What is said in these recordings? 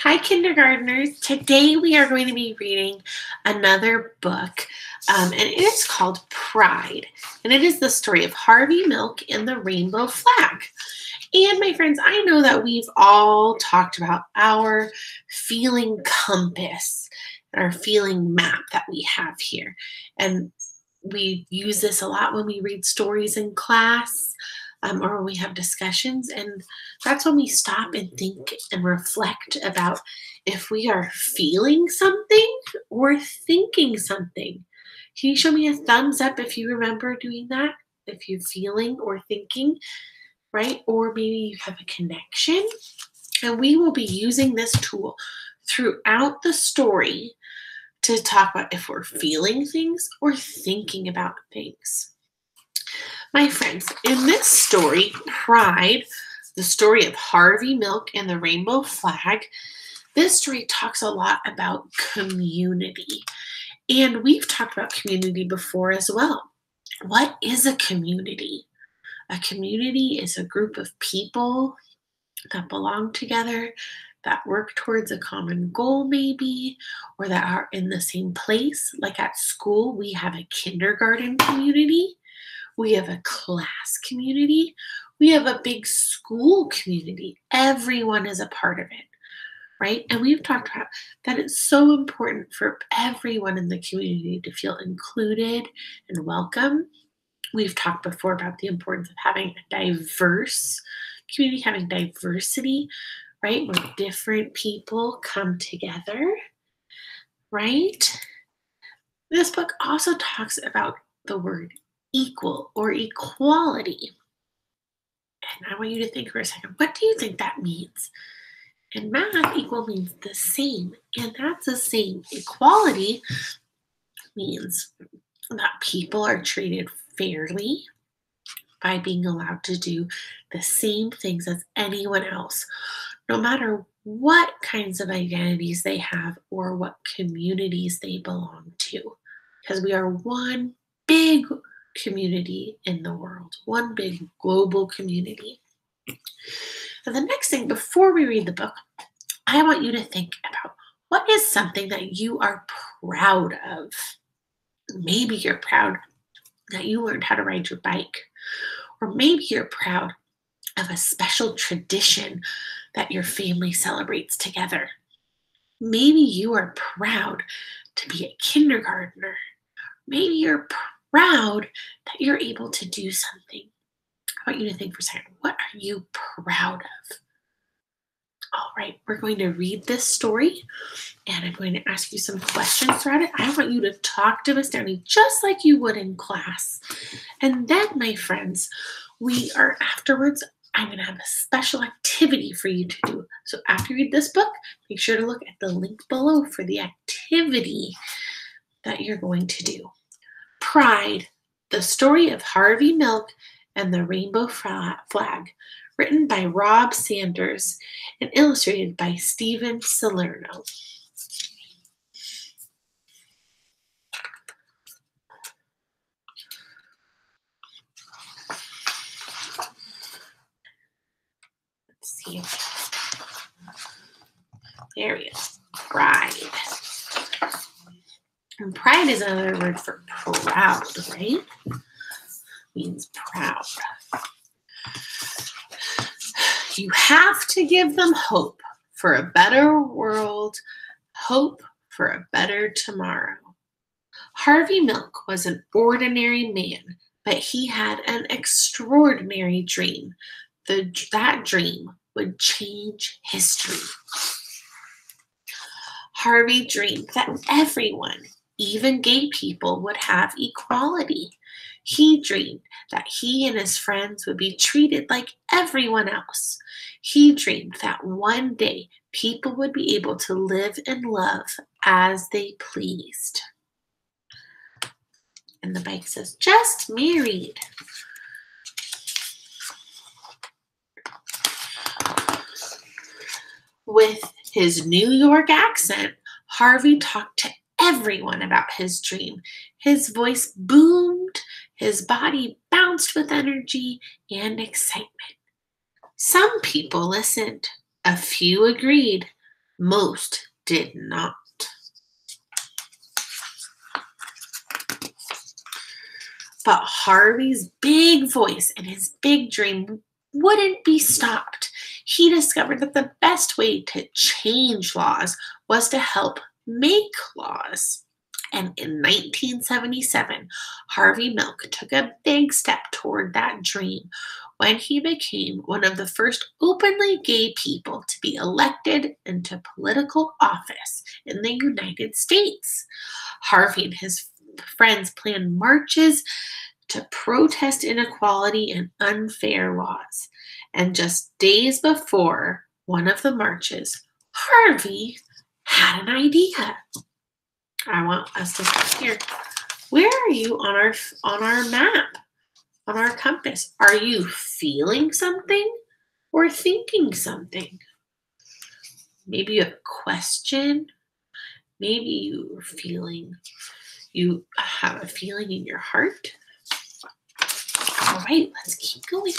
Hi, kindergartners. Today we are going to be reading another book, and it is called Pride. And it is the story of Harvey Milk and the Rainbow Flag. And my friends, I know that we've all talked about our feeling compass, our feeling map that we have here. And we use this a lot when we read stories in class or when we have discussions. And that's when we stop and think and reflect about if we are feeling something or thinking something. Can you show me a thumbs up if you remember doing that? If you're feeling or thinking, right? Or maybe you have a connection. And we will be using this tool throughout the story to talk about if we're feeling things or thinking about things. My friends, in this story, Pride, the story of Harvey Milk and the Rainbow Flag, this story talks a lot about community. And we've talked about community before as well. What is a community? A community is a group of people that belong together, that work towards a common goal maybe, or that are in the same place. Like at school, we have a kindergarten community. We have a class community. We have a big school community. Everyone is a part of it, right? And we've talked about that it's so important for everyone in the community to feel included and welcome. We've talked before about the importance of having a diverse community, having diversity, right? Where different people come together, right? This book also talks about the word equal or equality. And I want you to think for a second, what do you think that means? In math, equal means the same, and that's the same. Equality means that people are treated fairly by being allowed to do the same things as anyone else, no matter what kinds of identities they have or what communities they belong to. Because we are one big community in the world, one big global community. And the next thing, before we read the book, I want you to think about what is something that you are proud of. Maybe you're proud that you learned how to ride your bike, or maybe you're proud of a special tradition that your family celebrates together. Maybe you are proud to be a kindergartner. Maybe you're proud that you're able to do something. I want you to think for a second, what are you proud of? All right, we're going to read this story and I'm going to ask you some questions throughout it. I want you to talk to Miss Downey just like you would in class. And then, my friends, afterwards, I'm going to have a special activity for you to do. So after you read this book, make sure to look at the link below for the activity that you're going to do. Pride, the story of Harvey Milk and the Rainbow Flag, written by Rob Sanders and illustrated by Steven Salerno. Let's see. There we go. Pride. And pride is another word for proud, right? Means proud. You have to give them hope for a better world, hope for a better tomorrow. Harvey Milk was an ordinary man, but he had an extraordinary dream. That dream would change history. Harvey dreamed that everyone, even gay people, would have equality. He dreamed that he and his friends would be treated like everyone else. He dreamed that one day people would be able to live and love as they pleased. And the bike says, just married. With his New York accent, Harvey talked to everyone about his dream. His voice boomed, his body bounced with energy and excitement. Some people listened. A few agreed. Most did not. But Harvey's big voice and his big dream wouldn't be stopped. He discovered that the best way to change laws was to help make laws. And in 1977, Harvey Milk took a big step toward that dream when he became one of the first openly gay people to be elected into political office in the United States. Harvey and his friends planned marches to protest inequality and unfair laws. And just days before one of the marches, Harvey had an idea. I want us to start here. Where are you on our map, on our compass? Are you feeling something or thinking something? Maybe a question. Maybe you have a feeling in your heart. All right, let's keep going.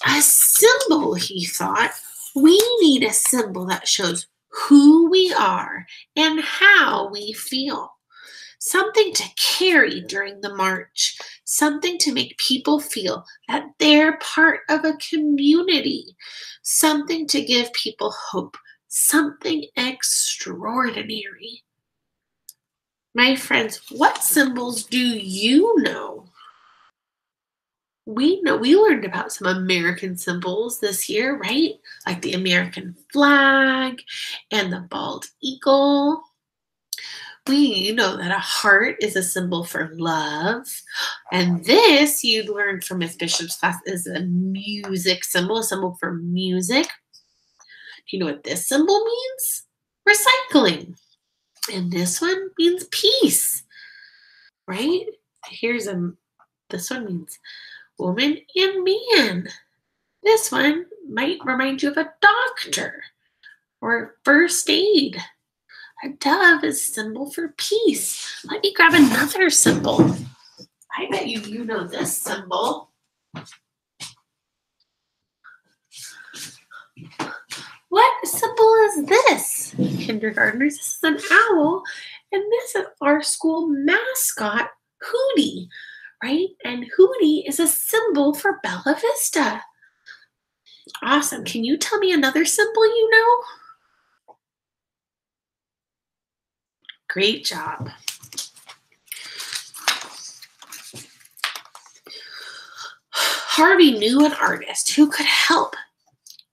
A symbol, he thought. We need a symbol that shows who we are and how we feel. Something to carry during the march. Something to make people feel that they're part of a community. Something to give people hope. Something extraordinary. My friends, what symbols do you know? We learned about some American symbols this year, right? Like the American flag and the bald eagle. We know that a heart is a symbol for love. And this, you learned from Miss Bishop's class, is a music symbol, a symbol for music. Do you know what this symbol means? Recycling. And this one means peace, right? This one means woman and man. This one might remind you of a doctor or first aid. A dove is a symbol for peace. Let me grab another symbol. I bet you know this symbol. What symbol is this? Kindergartners, this is an owl, and this is our school mascot, Hootie, right? And Hootie is a symbol for Bella Vista. Awesome. Can you tell me another symbol you know? Great job. Harvey knew an artist who could help.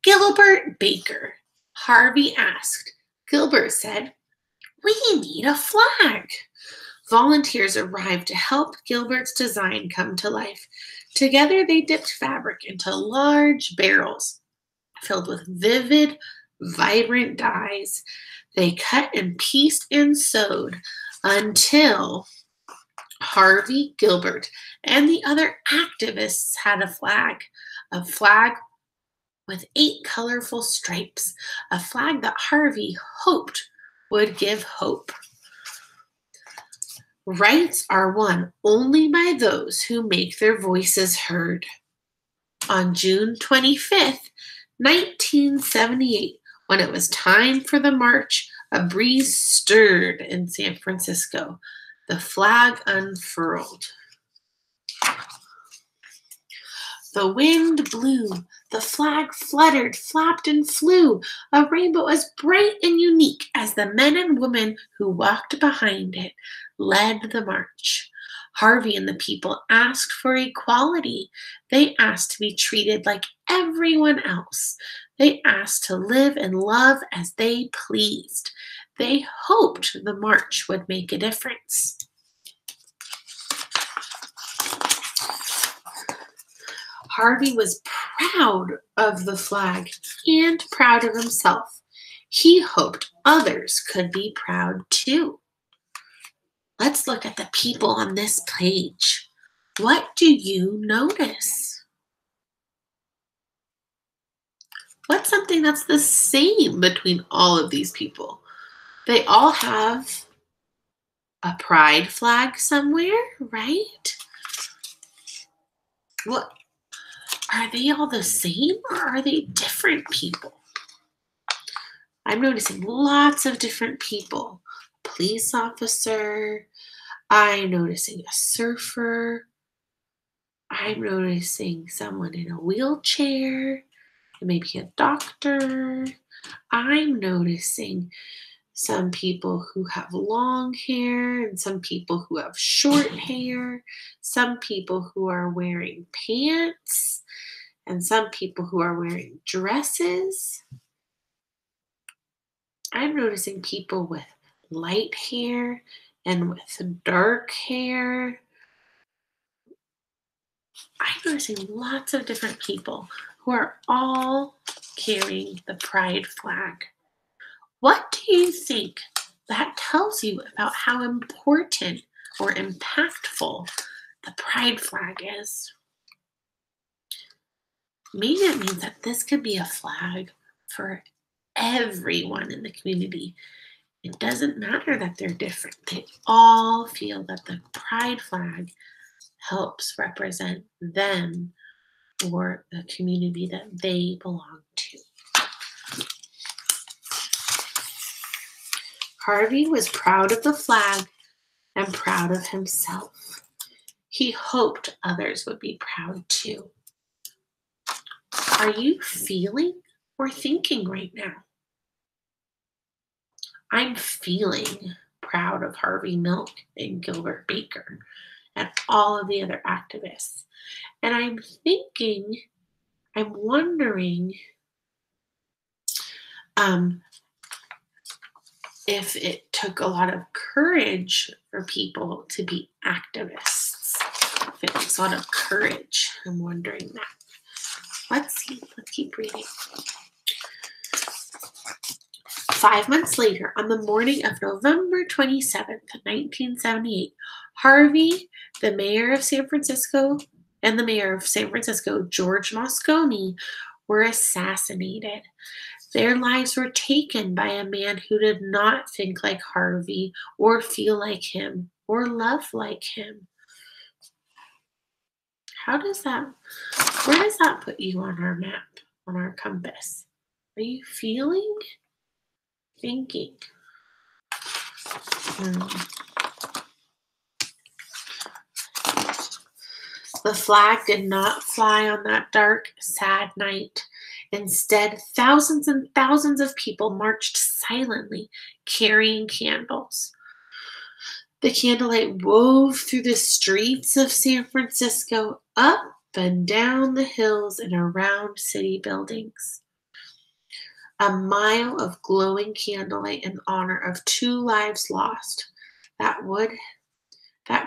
Gilbert Baker. Harvey asked. Gilbert said, "We need a flag." Volunteers arrived to help Gilbert's design come to life. Together, they dipped fabric into large barrels filled with vivid, vibrant dyes. They cut and pieced and sewed until Harvey, Gilbert, and the other activists had a flag with 8 colorful stripes, a flag that Harvey hoped would give hope. Rights are won only by those who make their voices heard. On June 25th, 1978, when it was time for the march, a breeze stirred in San Francisco. The flag unfurled. The wind blew, the flag fluttered, flapped, and flew, a rainbow as bright and unique as the men and women who walked behind it led the march. Harvey and the people asked for equality. They asked to be treated like everyone else. They asked to live and love as they pleased. They hoped the march would make a difference. Harvey was proud of the flag and proud of himself. He hoped others could be proud too. Let's look at the people on this page. What do you notice? What's something that's the same between all of these people? They all have a pride flag somewhere, right? What? Are they all the same or are they different people? I'm noticing lots of different people. Police officer. I'm noticing a surfer. I'm noticing someone in a wheelchair, maybe a doctor. I'm noticing some people who have long hair and some people who have short hair, some people who are wearing pants, and some people who are wearing dresses. I'm noticing people with light hair and with dark hair. I'm noticing lots of different people who are all carrying the pride flag. What do you think that tells you about how important or impactful the pride flag is? Maybe it means that this could be a flag for everyone in the community. It doesn't matter that they're different. They all feel that the pride flag helps represent them or the community that they belong to. Harvey was proud of the flag and proud of himself. He hoped others would be proud too. Are you feeling or thinking right now? I'm feeling proud of Harvey Milk and Gilbert Baker and all of the other activists. And I'm wondering if it took a lot of courage for people to be activists. If it takes a lot of courage, I'm wondering that. Let's see. Let's keep reading. 5 months later, on the morning of November 27th, 1978, Harvey, the mayor of San Francisco, and the mayor of San Francisco, George Moscone, were assassinated. Their lives were taken by a man who did not think like Harvey or feel like him or love like him. Where does that put you on our map, on our compass? Are you feeling? Thinking? The flag did not fly on that dark, sad night. Instead, thousands and thousands of people marched silently, carrying candles. The candlelight wove through the streets of San Francisco, up and down the hills and around city buildings. A mile of glowing candlelight in honor of 2 lives lost. That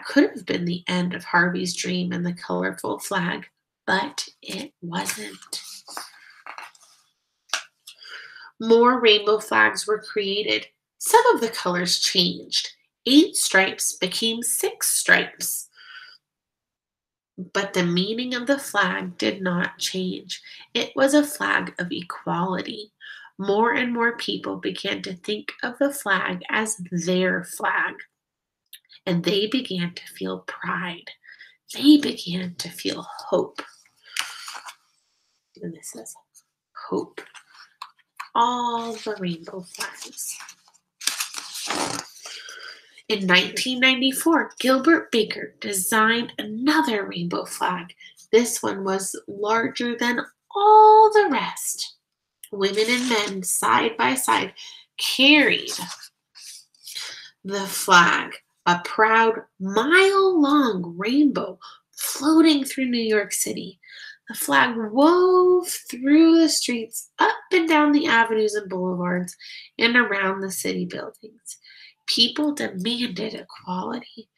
could have been the end of Harvey's dream and the colorful flag, but it wasn't. More rainbow flags were created. Some of the colors changed. 8 stripes became 6 stripes. But the meaning of the flag did not change. It was a flag of equality. More and more people began to think of the flag as their flag. And they began to feel pride. They began to feel hope. And this is hope. All the rainbow flags. In 1994, Gilbert Baker designed another rainbow flag. This one was larger than all the rest. Women and men, side by side, carried the flag, a proud mile-long rainbow floating through New York City. The flag wove through the streets, up and down the avenues and boulevards, and around the city buildings. People demanded equality.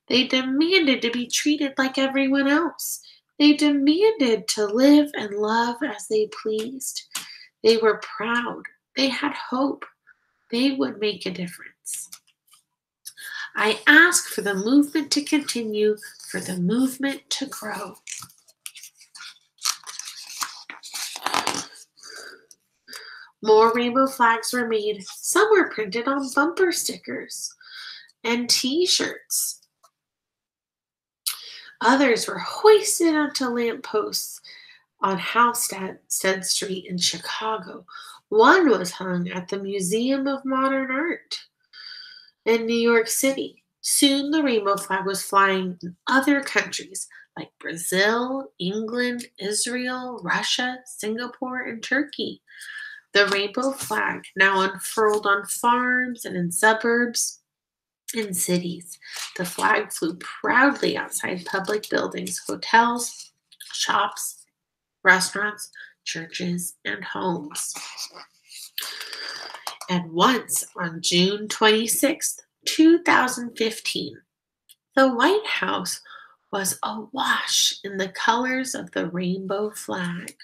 They demanded to be treated like everyone else. They demanded to live and love as they pleased. They were proud. They had hope. They would make a difference. I ask for the movement to continue, for the movement to grow. More rainbow flags were made. Some were printed on bumper stickers and t-shirts. Others were hoisted onto lampposts on Halsted Street in Chicago. One was hung at the Museum of Modern Art in New York City. Soon the rainbow flag was flying in other countries like Brazil, England, Israel, Russia, Singapore, and Turkey. The rainbow flag now unfurled on farms and in suburbs and cities. The flag flew proudly outside public buildings, hotels, shops, restaurants, churches, and homes. And once on June 26th, 2015, the White House was awash in the colors of the rainbow flag.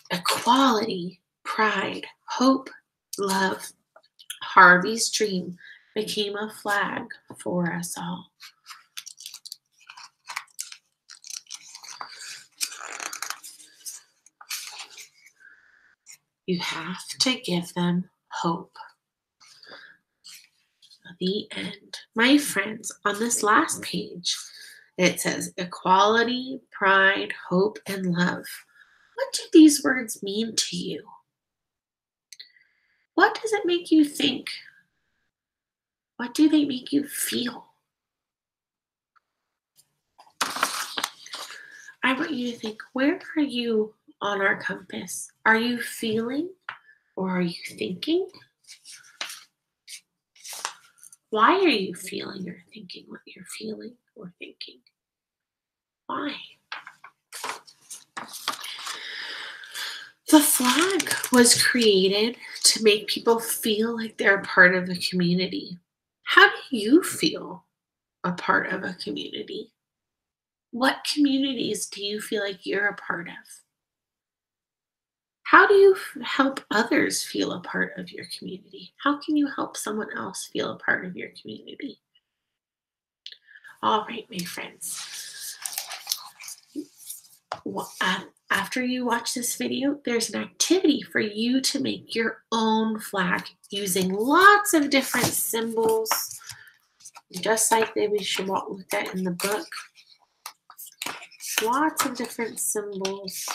Equality, pride, hope, love. Harvey's dream became a flag for us all. You have to give them hope. The end. My friends, on this last page, it says equality, pride, hope, and love. What do these words mean to you? What does it make you think? What do they make you feel? I want you to think, where are you on our compass? Are you feeling or are you thinking? Why are you feeling or thinking what you're feeling or thinking? Why? The flag was created to make people feel like they're a part of a community. How do you feel a part of a community? What communities do you feel like you're a part of? How do you help others feel a part of your community? How can you help someone else feel a part of your community? All right, my friends. After you watch this video, there's an activity for you to make your own flag using lots of different symbols, just like we should look at in the book. Lots of different symbols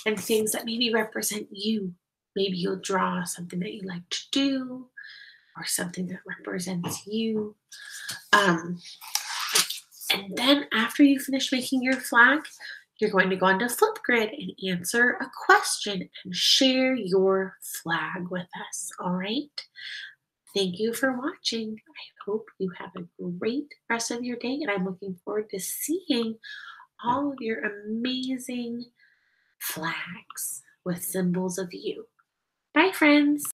and things that maybe represent you. Maybe you'll draw something that you like to do or something that represents you. And then after you finish making your flag, you're going to go onto Flipgrid and answer a question and share your flag with us, all right? Thank you for watching. I hope you have a great rest of your day, and I'm looking forward to seeing all of your amazing flags with symbols of you. Bye, friends.